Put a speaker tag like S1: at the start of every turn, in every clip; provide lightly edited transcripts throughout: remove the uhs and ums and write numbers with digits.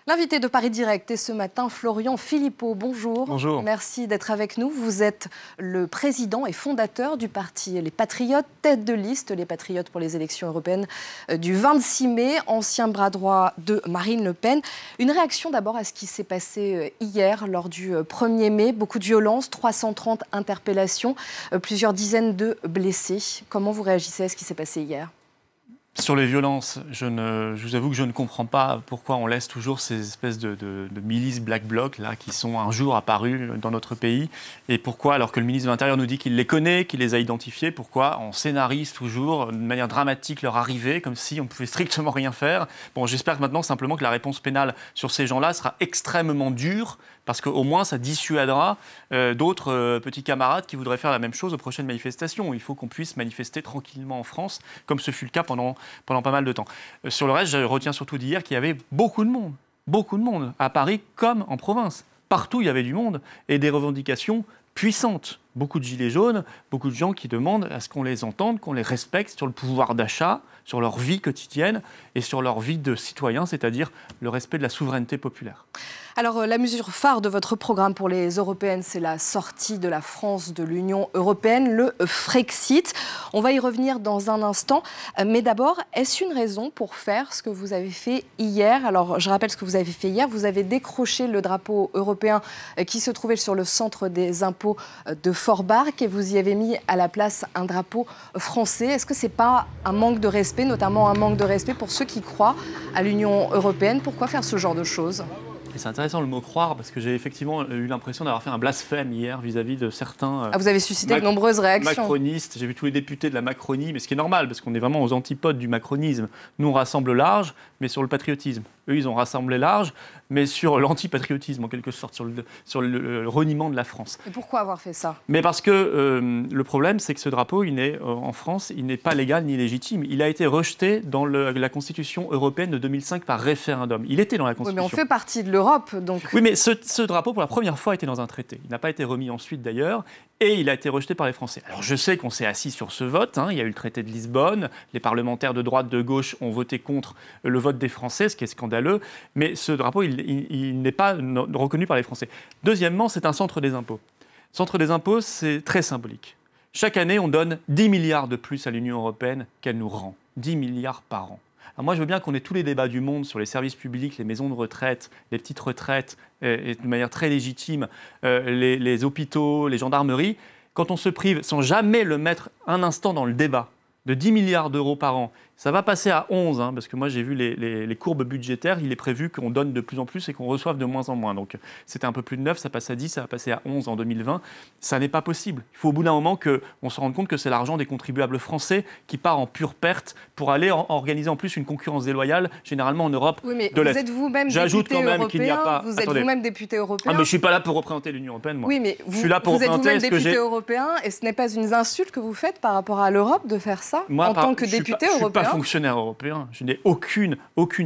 S1: L'invité de Paris Direct est ce matin Florian Philippot. Bonjour.
S2: Bonjour.
S1: Merci d'être avec nous. Vous êtes le président et fondateur du parti Les Patriotes, tête de liste Les Patriotes pour les élections européennes du 26 mai, ancien bras droit de Marine Le Pen. Une réaction d'abord à ce qui s'est passé hier lors du 1er mai. Beaucoup de violence, 330 interpellations, plusieurs dizaines de blessés. Comment vous réagissez à ce qui s'est passé hier ?
S2: Sur les violences, je vous avoue que je ne comprends pas pourquoi on laisse toujours ces espèces de milices Black Bloc là, qui sont un jour apparues dans notre pays. Et pourquoi, alors que le ministre de l'Intérieur nous dit qu'il les connaît, qu'il les a identifiés, pourquoi on scénarise toujours de manière dramatique leur arrivée, comme si on pouvait strictement rien faire. Bon, j'espère maintenant simplement que la réponse pénale sur ces gens-là sera extrêmement dure, parce qu'au moins ça dissuadera d'autres petits camarades qui voudraient faire la même chose aux prochaines manifestations. Il faut qu'on puisse manifester tranquillement en France, comme ce fut le cas pendant pas mal de temps. Sur le reste, je retiens surtout d'hier qu'il y avait beaucoup de monde, à Paris comme en province. Partout, il y avait du monde et des revendications puissantes. Beaucoup de gilets jaunes, beaucoup de gens qui demandent à ce qu'on les entende, qu'on les respecte sur le pouvoir d'achat, sur leur vie quotidienne et sur leur vie de citoyen, c'est-à-dire le respect de la souveraineté populaire.
S1: Alors, la mesure phare de votre programme pour les européennes, c'est la sortie de la France de l'Union européenne, le Frexit. On va y revenir dans un instant. Mais d'abord, est-ce une raison pour faire ce que vous avez fait hier ? Alors, je rappelle ce que vous avez fait hier. Vous avez décroché le drapeau européen qui se trouvait sur le centre des impôts de Forbach et vous y avez mis à la place un drapeau français. Est-ce que ce n'est pas un manque de respect, notamment un manque de respect pour ceux qui croient à l'Union européenne ? Pourquoi faire ce genre de choses ?
S2: Et c'est intéressant le mot croire, parce que j'ai effectivement eu l'impression d'avoir fait un blasphème hier vis-à-vis de certains
S1: vous avez suscité de nombreuses réactions.
S2: Macronistes. J'ai vu tous les députés de la Macronie, mais ce qui est normal, parce qu'on est vraiment aux antipodes du macronisme. Nous, on rassemble large, mais sur le patriotisme. Eux, ils ont rassemblé large, mais sur l'antipatriotisme, en quelque sorte, sur le reniement de la France.
S1: Et pourquoi avoir fait ça ?
S2: Mais parce que le problème, c'est que ce drapeau, en France, il n'est pas légal ni légitime. Il a été rejeté dans la Constitution européenne de 2005 par référendum. Il était dans la Constitution.
S1: Oui, mais on fait partie de l'Europe, donc...
S2: Oui, mais ce drapeau, pour la première fois, était dans un traité. Il n'a pas été remis ensuite, d'ailleurs, et il a été rejeté par les Français. Alors, je sais qu'on s'est assis sur ce vote. Il y a eu le traité de Lisbonne. Les parlementaires de droite, de gauche ont voté contre le vote des Français, ce qui est scandaleux. Mais ce drapeau, il n'est pas reconnu par les Français. Deuxièmement, c'est un centre des impôts. Centre des impôts, c'est très symbolique. Chaque année, on donne 10 milliards de plus à l'Union européenne qu'elle nous rend. 10 milliards par an. Alors moi, je veux bien qu'on ait tous les débats du monde sur les services publics, les maisons de retraite, les petites retraites, et de manière très légitime, les hôpitaux, les gendarmeries. Quand on se prive, sans jamais le mettre un instant dans le débat, de 10 milliards d'euros par an, ça va passer à 11, parce que moi j'ai vu les courbes budgétaires, il est prévu qu'on donne de plus en plus et qu'on reçoive de moins en moins. Donc c'était un peu plus de 9, ça passe à 10, ça va passer à 11 en 2020. Ça n'est pas possible. Il faut au bout d'un moment qu'on se rende compte que c'est l'argent des contribuables français qui part en pure perte pour aller organiser en plus une concurrence déloyale, généralement en Europe de l'Est.
S1: Vous êtes vous-même député européen. Vous êtes vous-même député européen.
S2: Ah, mais je ne suis pas là pour représenter l'Union européenne, moi.
S1: Oui, mais
S2: je suis là pour
S1: vous êtes
S2: représenter
S1: vous-même député européen et ce n'est pas une insulte que vous faites par rapport à l'Europe de faire ça en tant que député européen.
S2: Je ne suis pas fonctionnaire européen. Je n'ai aucune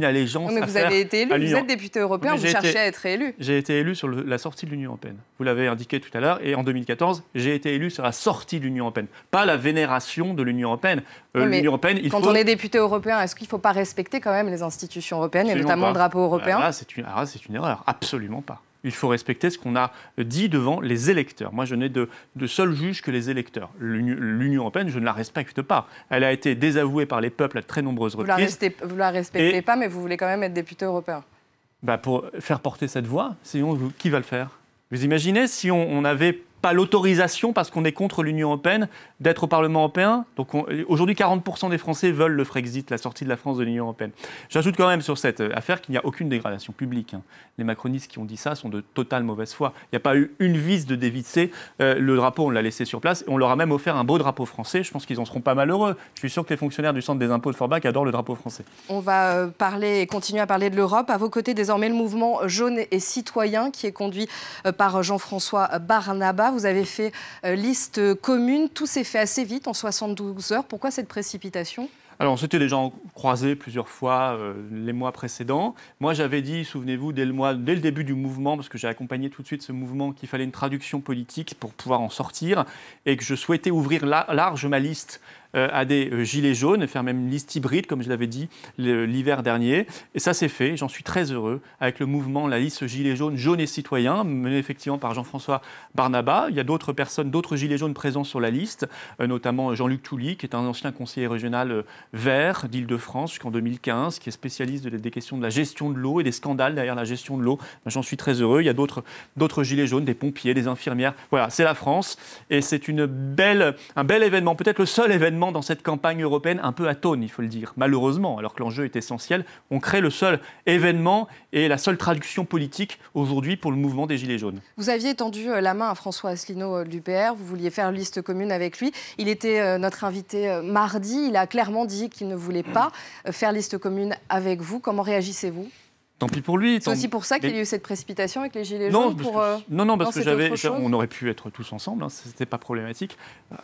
S2: allégeance à faire.
S1: Mais vous avez été élu, vous êtes député européen, vous cherchez à être élu.
S2: J'ai été élu sur la sortie de l'Union européenne. Vous l'avez indiqué tout à l'heure. Et en 2014, j'ai été élu sur la sortie de l'Union européenne. Pas la vénération de l'Union européenne.
S1: L'Union européenne, quand on est député européen, est-ce qu'il ne faut pas respecter quand même les institutions européennes et notamment le drapeau européen ?
S2: C'est une erreur. Absolument pas. Il faut respecter ce qu'on a dit devant les électeurs. Moi, je n'ai de seul juge que les électeurs. L'Union européenne, je ne la respecte pas. Elle a été désavouée par les peuples à de très nombreuses reprises.
S1: Vous ne la respectez pas, mais vous voulez quand même être député européen.
S2: Pour faire porter cette voix, sinon, qui va le faire ? Vous imaginez si on n'avait pas l'autorisation, parce qu'on est contre l'Union européenne, d'être au Parlement européen. Donc aujourd'hui, 40% des Français veulent le Frexit, la sortie de la France de l'Union européenne. J'ajoute quand même sur cette affaire qu'il n'y a aucune dégradation publique. Les macronistes qui ont dit ça sont de totale mauvaise foi. Il n'y a pas eu une vis de dévisser. Le drapeau, on l'a laissé sur place. Et on leur a même offert un beau drapeau français. Je pense qu'ils en seront pas malheureux. Je suis sûr que les fonctionnaires du centre des impôts de Forbach adorent le drapeau français.
S1: On va continuer à parler de l'Europe. À vos côtés, désormais, le mouvement Jaune et Citoyen qui est conduit par Jean-François Barnaba. Vous avez fait liste commune. Tout s'est fait assez vite, en 72 heures. Pourquoi cette précipitation ?
S2: Alors, on s'était déjà croisés plusieurs fois les mois précédents. Moi, j'avais dit, souvenez-vous, dès le début du mouvement, parce que j'ai accompagné tout de suite ce mouvement, qu'il fallait une traduction politique pour pouvoir en sortir et que je souhaitais ouvrir large ma liste à des gilets jaunes, faire même une liste hybride, comme je l'avais dit l'hiver dernier. Et ça, c'est fait. J'en suis très heureux avec le mouvement, la liste gilets jaunes, jaunes et citoyens, mené effectivement par Jean-François Barnaba. Il y a d'autres personnes, d'autres gilets jaunes présents sur la liste, notamment Jean-Luc Touly, qui est un ancien conseiller régional vert d'Île-de-France jusqu'en 2015, qui est spécialiste des questions de la gestion de l'eau et des scandales derrière la gestion de l'eau. J'en suis très heureux. Il y a d'autres gilets jaunes, des pompiers, des infirmières. Voilà, c'est la France et c'est un bel événement, peut-être le seul événement dans cette campagne européenne un peu atone, il faut le dire, malheureusement, alors que l'enjeu est essentiel. On crée le seul événement et la seule traduction politique aujourd'hui pour le mouvement des Gilets jaunes.
S1: Vous aviez tendu la main à François Asselineau de l'UPR, vous vouliez faire liste commune avec lui. Il était notre invité mardi, il a clairement dit qu'il ne voulait pas faire liste commune avec vous. Comment réagissez-vous ?
S2: Tant pis pour lui.
S1: C'est aussi pour ça qu'il y a eu cette précipitation avec les Gilets jaunes
S2: Non, parce que on aurait pu être tous ensemble, ce n'était pas problématique.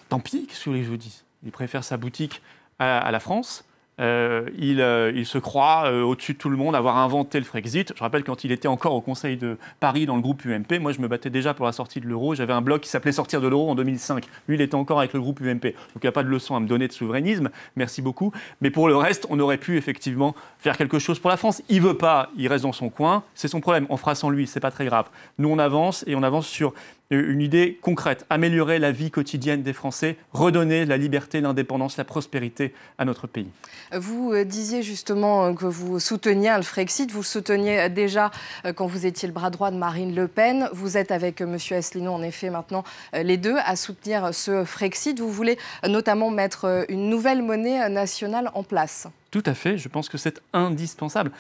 S2: Tant pis, qu'est-ce que je vous dis ? Il préfère sa boutique à la France. Il se croit au-dessus de tout le monde, avoir inventé le Frexit. Je rappelle, quand il était encore au Conseil de Paris dans le groupe UMP, moi je me battais déjà pour la sortie de l'euro. J'avais un blog qui s'appelait Sortir de l'euro en 2005. Lui, il était encore avec le groupe UMP. Donc il n'y a pas de leçon à me donner de souverainisme. Merci beaucoup. Mais pour le reste, on aurait pu effectivement faire quelque chose pour la France. Il ne veut pas, il reste dans son coin. C'est son problème. On fera sans lui, c'est pas très grave. Nous, on avance et on avance sur une idée concrète, améliorer la vie quotidienne des Français, redonner la liberté, l'indépendance, la prospérité à notre pays.
S1: Vous disiez justement que vous souteniez le Frexit, vous le souteniez déjà quand vous étiez le bras droit de Marine Le Pen. Vous êtes avec M. Asselineau, en effet, maintenant les deux, à soutenir ce Frexit. Vous voulez notamment mettre une nouvelle monnaie nationale en place.
S2: Tout à fait, je pense que c'est indispensable.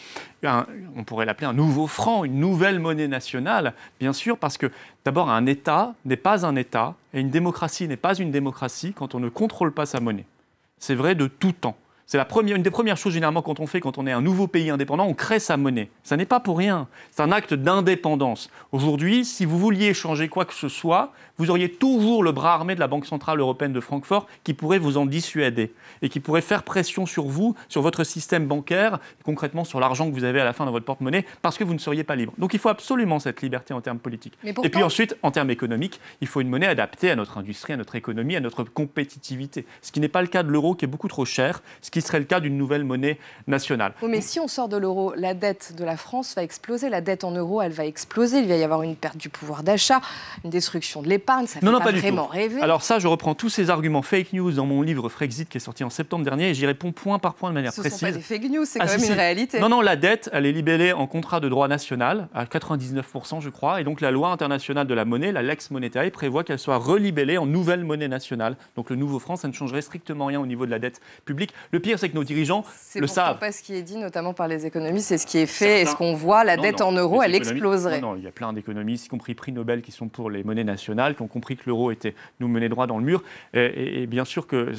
S2: On pourrait l'appeler un nouveau franc, une nouvelle monnaie nationale, bien sûr, parce que d'abord, un État n'est pas un État et une démocratie n'est pas une démocratie quand on ne contrôle pas sa monnaie. C'est vrai de tout temps. C'est une des premières choses généralement quand on est un nouveau pays indépendant, on crée sa monnaie. Ça n'est pas pour rien. C'est un acte d'indépendance. Aujourd'hui, si vous vouliez changer quoi que ce soit, vous auriez toujours le bras armé de la Banque centrale européenne de Francfort qui pourrait vous en dissuader et qui pourrait faire pression sur vous, sur votre système bancaire, et concrètement sur l'argent que vous avez à la fin dans votre porte-monnaie, parce que vous ne seriez pas libre. Donc il faut absolument cette liberté en termes politiques. Et puis ensuite, en termes économiques, il faut une monnaie adaptée à notre industrie, à notre économie, à notre compétitivité. Ce qui n'est pas le cas de l'euro qui est beaucoup trop cher, qui serait le cas d'une nouvelle monnaie nationale.
S1: Oui, mais si on sort de l'euro, la dette de la France va exploser. La dette en euros, elle va exploser. Il va y avoir une perte du pouvoir d'achat, une destruction de l'épargne. Ça fait pas vraiment rêver.
S2: Alors ça, je reprends tous ces arguments fake news dans mon livre Frexit qui est sorti en septembre dernier et j'y réponds point par point de manière précise.
S1: Ce ne sont pas des fake news, c'est quand même une réalité.
S2: Non, la dette, elle est libellée en contrat de droit national à 99%, je crois. Et donc la loi internationale de la monnaie, la Lex Monetae, prévoit qu'elle soit relibellée en nouvelle monnaie nationale. Donc le nouveau franc, ça ne changerait strictement rien au niveau de la dette publique. Le pire, c'est que nos dirigeants le savent.
S1: C'est pas ce qui est dit, notamment par les économistes, c'est ce qui est fait. Et ce qu'on voit, la dette en euros, elle exploserait.
S2: Non, il y a plein d'économistes, y compris prix Nobel, qui sont pour les monnaies nationales, qui ont compris que l'euro nous menait droit dans le mur. Et bien sûr que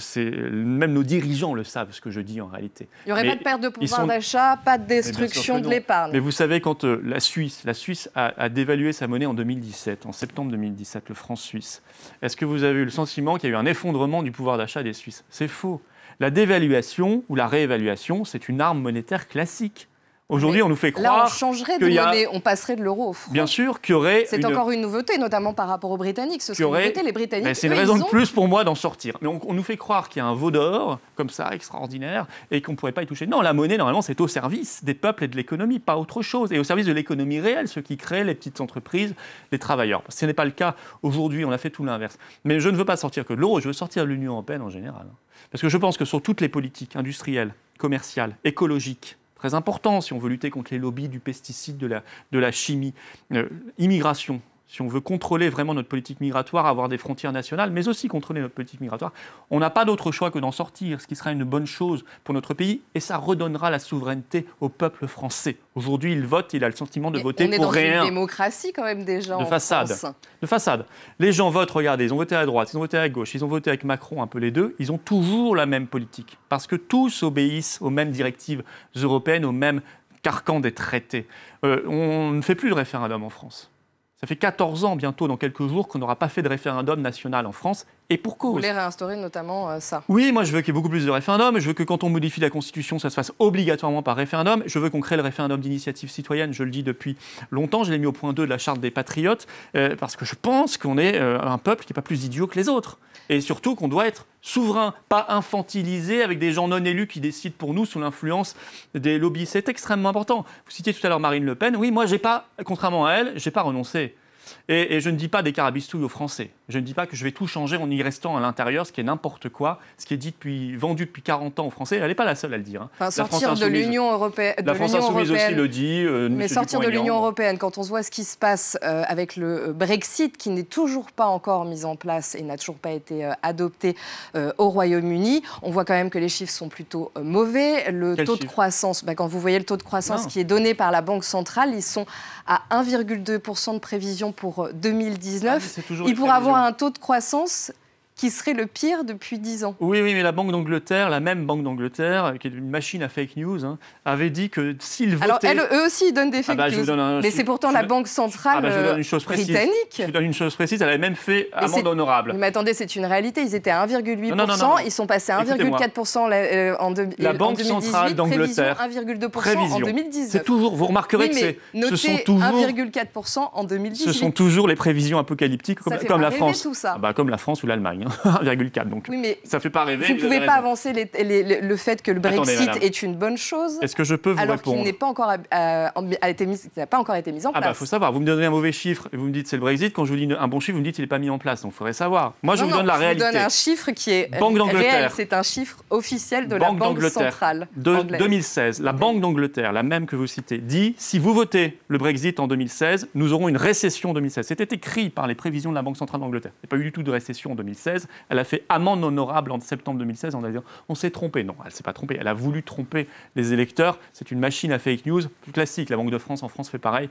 S2: même nos dirigeants le savent, ce que je dis en réalité.
S1: Il n'y aurait pas de perte de pouvoir d'achat, pas de destruction de l'épargne.
S2: Mais vous savez, quand la Suisse a dévalué sa monnaie en 2017, en septembre 2017, le franc suisse, est-ce que vous avez eu le sentiment qu'il y a eu un effondrement du pouvoir d'achat des Suisses ? C'est faux. La dévaluation ou la réévaluation, c'est une arme monétaire classique. Aujourd'hui, on nous fait croire.
S1: Là, on changerait de monnaie, on passerait de l'euro au franc.
S2: Bien sûr qu'il y aurait.
S1: C'est encore une nouveauté, notamment par rapport aux Britanniques. Ce serait une nouveauté, les Britanniques.
S2: C'est une raison de plus pour moi d'en sortir. Mais on nous fait croire qu'il y a un veau d'or, comme ça, extraordinaire, et qu'on ne pourrait pas y toucher. Non, la monnaie, normalement, c'est au service des peuples et de l'économie, pas autre chose. Et au service de l'économie réelle, ceux qui créent les petites entreprises, les travailleurs. Ce n'est pas le cas aujourd'hui, on a fait tout l'inverse. Mais je ne veux pas sortir que de l'euro, je veux sortir de l'Union européenne en général. Parce que je pense que sur toutes les politiques industrielles, commerciales, écologiques, très important si on veut lutter contre les lobbies du pesticide, de la chimie, immigration. Si on veut contrôler vraiment notre politique migratoire, avoir des frontières nationales, mais aussi contrôler notre politique migratoire, on n'a pas d'autre choix que d'en sortir, ce qui sera une bonne chose pour notre pays, et ça redonnera la souveraineté au peuple français. Aujourd'hui, il vote, il a le sentiment de voter pour rien.
S1: On est dans une démocratie quand même déjà en France.
S2: De façade. Les gens votent, regardez, ils ont voté à droite, ils ont voté à gauche, ils ont voté avec Macron, un peu les deux, ils ont toujours la même politique, parce que tous obéissent aux mêmes directives européennes, aux mêmes carcans des traités. On ne fait plus de référendum en France. Ça fait 14 ans, bientôt, dans quelques jours, qu'on n'aura pas fait de référendum national en France. Et pour cause.
S1: Vous voulez réinstaurer notamment ça?
S2: Oui, moi je veux qu'il y ait beaucoup plus de référendums. Je veux que quand on modifie la Constitution, ça se fasse obligatoirement par référendum. Je veux qu'on crée le référendum d'initiative citoyenne. Je le dis depuis longtemps. Je l'ai mis au point 2 de la charte des patriotes parce que je pense qu'on est un peuple qui n'est pas plus idiot que les autres. Et surtout qu'on doit être souverain, pas infantilisé avec des gens non élus qui décident pour nous sous l'influence des lobbies. C'est extrêmement important. Vous citiez tout à l'heure Marine Le Pen. Oui, moi j'ai pas, contrairement à elle, j'ai pas renoncé. Et je ne dis pas des carabistouilles aux Français. Je ne dis pas que je vais tout changer en y restant à l'intérieur, ce qui est n'importe quoi, ce qui est vendu depuis 40 ans aux Français. Elle n'est pas la seule à le dire. Hein.
S1: Enfin, sortir de l'Union européenne.
S2: La France Insoumise aussi le dit.
S1: Mais sortir de l'Union européenne, quand on voit ce qui se passe avec le Brexit, qui n'est toujours pas encore mis en place et n'a toujours pas été adopté au Royaume-Uni, on voit quand même que les chiffres sont plutôt mauvais. Le taux de croissance, quand vous voyez le taux de croissance qui est donné par la Banque centrale, ils sont à 1,2% de prévision pour 2019. Il pourrait avoir un taux de croissance qui serait le pire depuis 10 ans.
S2: Oui, mais la Banque d'Angleterre, la même Banque d'Angleterre, qui est une machine à fake news, avait dit que s'ils votaient...
S1: Alors, eux aussi, ils donnent des fake news. Mais c'est pourtant la Banque centrale britannique.
S2: Je vous donne une chose précise, elle avait même fait amende honorable.
S1: Mais attendez, c'est une réalité. Ils étaient à 1,8%, ils sont passés à 1,4% en 2018.
S2: La Banque centrale d'Angleterre,
S1: 1,2% en 2019.
S2: C'est toujours, vous remarquerez que ce sont toujours...
S1: 1,4% en 2018.
S2: Ce sont toujours les prévisions apocalyptiques, comme la France.
S1: Tout ça.
S2: Comme la France ou l'Allemagne. 1,4. Donc
S1: oui, mais
S2: ça ne fait pas rêver.
S1: Vous ne pouvez pas avancer le fait que le Brexit est une bonne chose.
S2: Est-ce que je peux vous
S1: alors
S2: répondre?
S1: qu'il n'a pas encore été mis en place.
S2: Il faut savoir. Vous me donnez un mauvais chiffre et vous me dites c'est le Brexit. Quand je vous dis un bon chiffre, vous me dites qu'il n'est pas mis en place. Donc il faudrait savoir. Moi, je vous donne la réalité.
S1: Je vous donne un chiffre qui est réel. C'est un chiffre officiel de la Banque centrale
S2: de 2016. La Banque d'Angleterre, la même que vous citez, dit si vous votez le Brexit en 2016, nous aurons une récession en 2016. C'était écrit par les prévisions de la Banque centrale d'Angleterre. Il n'y a pas eu du tout de récession en 2016. Elle a fait amende honorable en septembre 2016 en disant on s'est trompé. Non, elle ne s'est pas trompée. Elle a voulu tromper les électeurs. C'est une machine à fake news plus classique. La Banque de France en France fait pareil.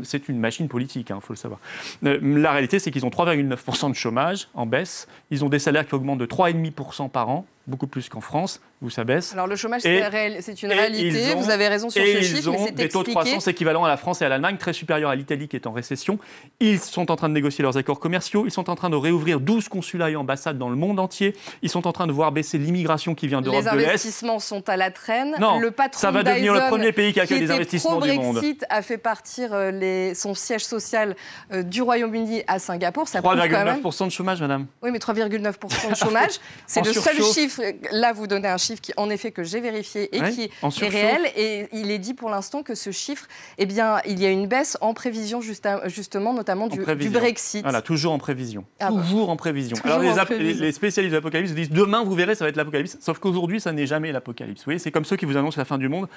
S2: C'est une machine politique, faut le savoir. La réalité, c'est qu'ils ont 3,9% de chômage en baisse. Ils ont des salaires qui augmentent de 3,5% par an. Beaucoup plus qu'en France, où ça baisse.
S1: Alors le chômage, c'est une réalité, vous avez raison sur ce chiffre, mais c'est expliqué.
S2: Des taux de croissance équivalents à la France et à l'Allemagne, très supérieurs à l'Italie qui est en récession. Ils sont en train de négocier leurs accords commerciaux, ils sont en train de réouvrir 12 consulats et ambassades dans le monde entier, ils sont en train de voir baisser l'immigration qui vient d'Europe de l'Est.
S1: Les investissements sont à la traîne.
S2: Non,
S1: le patron
S2: ça va devenir le premier pays qui accueille les investissements du monde.
S1: Brexit a fait partir son siège social du Royaume-Uni à Singapour.
S2: 3,9% de chômage, madame.
S1: Oui, mais 3,9% de chômage, c'est le seul chiffre. Là, vous donnez un chiffre qui, en effet, que j'ai vérifié et qui est réel. Et il est dit pour l'instant que ce chiffre, il y a une baisse en prévision justement, notamment du Brexit.
S2: Voilà, toujours en prévision. Toujours en prévision. Alors les spécialistes de l'apocalypse disent demain, vous verrez, ça va être l'apocalypse. Sauf qu'aujourd'hui, ça n'est jamais l'apocalypse. Vous voyez, c'est comme ceux qui vous annoncent la fin du monde.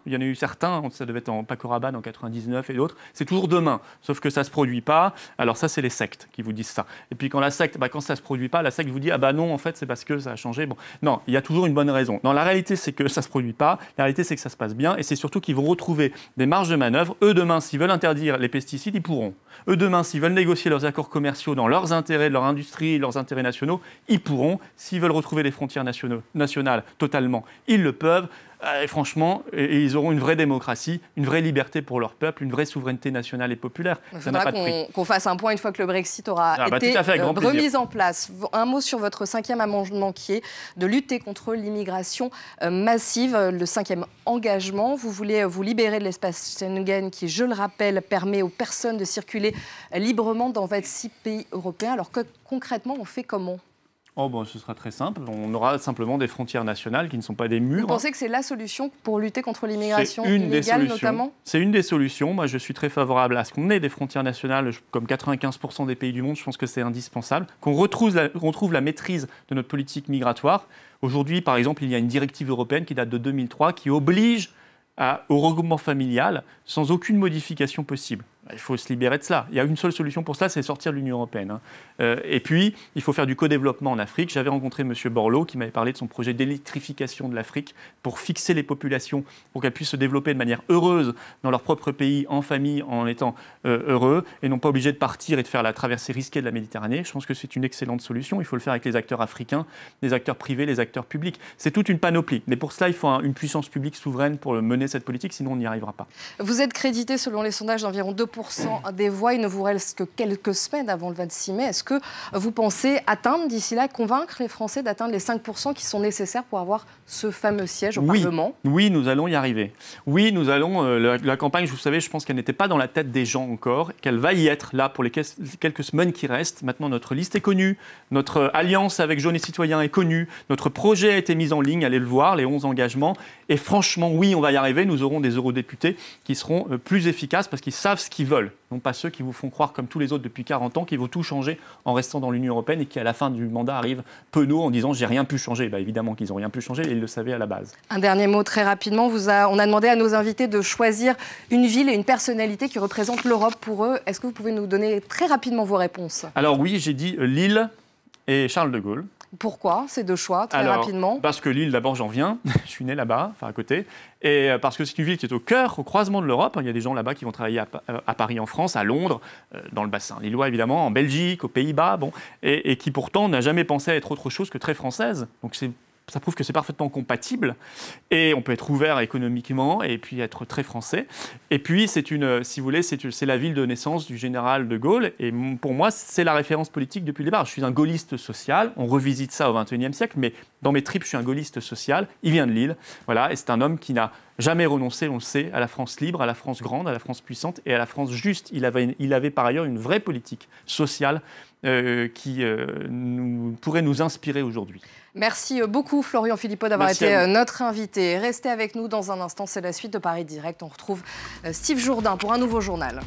S2: Il y en a eu certains, ça devait être en Paco Rabanne en 99 et d'autres. C'est toujours demain. Sauf que ça ne se produit pas. Alors ça, c'est les sectes qui vous disent ça. Et puis quand la secte, quand ça ne se produit pas, la secte vous dit non, en fait, c'est parce que ça a changé. Bon, non, il y a toujours une bonne raison. Non, la réalité, c'est que ça ne se produit pas. La réalité, c'est que ça se passe bien. Et c'est surtout qu'ils vont retrouver des marges de manœuvre. Eux, demain, s'ils veulent interdire les pesticides, ils pourront. Eux, demain, s'ils veulent négocier leurs accords commerciaux dans leurs intérêts, leur industrie, leurs intérêts nationaux, ils pourront. S'ils veulent retrouver les frontières nationales totalement, ils le peuvent. Et franchement, ils auront une vraie démocratie, une vraie liberté pour leur peuple, une vraie souveraineté nationale et populaire.
S1: Il faudra qu'on fasse un point une fois que le Brexit aura été remis en place. Un mot sur votre 5e amendement qui est de lutter contre l'immigration massive, le 5e engagement. Vous voulez vous libérer de l'espace Schengen qui, je le rappelle, permet aux personnes de circuler librement dans 26 pays européens. Alors concrètement, on fait comment ?
S2: Ce sera très simple. On aura simplement des frontières nationales qui ne sont pas des murs.
S1: Vous pensez que c'est la solution pour lutter contre l'immigration illégale, notamment ?
S2: C'est une des solutions. Moi, je suis très favorable à ce qu'on ait des frontières nationales, comme 95% des pays du monde. Je pense que c'est indispensable. Qu'on retrouve la maîtrise de notre politique migratoire. Aujourd'hui, par exemple, il y a une directive européenne qui date de 2003 qui oblige au regroupement familial sans aucune modification possible. Il faut se libérer de cela. Il y a une seule solution pour cela, c'est sortir de l'Union européenne. Et puis, il faut faire du co-développement en Afrique. J'avais rencontré M. Borloo qui m'avait parlé de son projet d'électrification de l'Afrique pour fixer les populations, pour qu'elles puissent se développer de manière heureuse dans leur propre pays, en famille, en étant heureux, et non pas obligés de partir et de faire la traversée risquée de la Méditerranée. Je pense que c'est une excellente solution. Il faut le faire avec les acteurs africains, les acteurs privés, les acteurs publics. C'est toute une panoplie. Mais pour cela, il faut une puissance publique souveraine pour mener cette politique, sinon on n'y arrivera pas.
S1: Vous êtes crédité, selon les sondages, d'environ 2% 50% des voix. Il ne vous reste que quelques semaines avant le 26 mai. Est-ce que vous pensez atteindre d'ici là, convaincre les Français d'atteindre les 5% qui sont nécessaires pour avoir ce fameux siège au Parlement?
S2: Oui, nous allons y arriver. Oui, nous allons. La campagne, vous savez, je pense qu'elle n'était pas dans la tête des gens encore, qu'elle va y être là pour les quelques semaines qui restent. Maintenant, notre liste est connue, notre alliance avec Jeunes et Citoyens est connue, notre projet a été mis en ligne, allez le voir, les 11 engagements. Et franchement, oui, on va y arriver. Nous aurons des eurodéputés qui seront plus efficaces parce qu'ils savent ce qu'ils veulent. Non pas ceux qui vous font croire, comme tous les autres depuis 40 ans, qu'ils vont tout changer en restant dans l'Union européenne et qui, à la fin du mandat, arrivent penauds en disant « j'ai rien pu changer ». Évidemment qu'ils n'ont rien pu changer et ils le savaient à la base.
S1: Un dernier mot très rapidement. On a demandé à nos invités de choisir une ville et une personnalité qui représente l'Europe pour eux. Est-ce que vous pouvez nous donner très rapidement vos réponses?
S2: Alors oui, j'ai dit Lille et Charles de Gaulle.
S1: Pourquoi ces deux choix, très rapidement?
S2: Parce que Lille, d'abord, j'en viens. Je suis né là-bas, enfin à côté. Et parce que c'est une ville qui est au cœur, au croisement de l'Europe. Il y a des gens là-bas qui vont travailler à Paris, en France, à Londres, dans le bassin lillois, évidemment, en Belgique, aux Pays-Bas, et qui pourtant n'a jamais pensé à être autre chose que très française. Donc ça prouve que c'est parfaitement compatible et on peut être ouvert économiquement et puis être très français. Et puis, si vous voulez, c'est la ville de naissance du général de Gaulle. Et pour moi, c'est la référence politique depuis le départ. Je suis un gaulliste social. On revisite ça au XXIe siècle, mais dans mes tripes, je suis un gaulliste social. Il vient de Lille. Voilà, et c'est un homme qui n'a jamais renoncé, on le sait, à la France libre, à la France grande, à la France puissante et à la France juste. Il avait par ailleurs une vraie politique sociale qui pourrait nous inspirer aujourd'hui.
S1: Merci beaucoup Florian Philippot d'avoir été notre invité. Restez avec nous dans un instant, c'est la suite de Paris Direct. On retrouve Steve Jourdain pour un nouveau journal.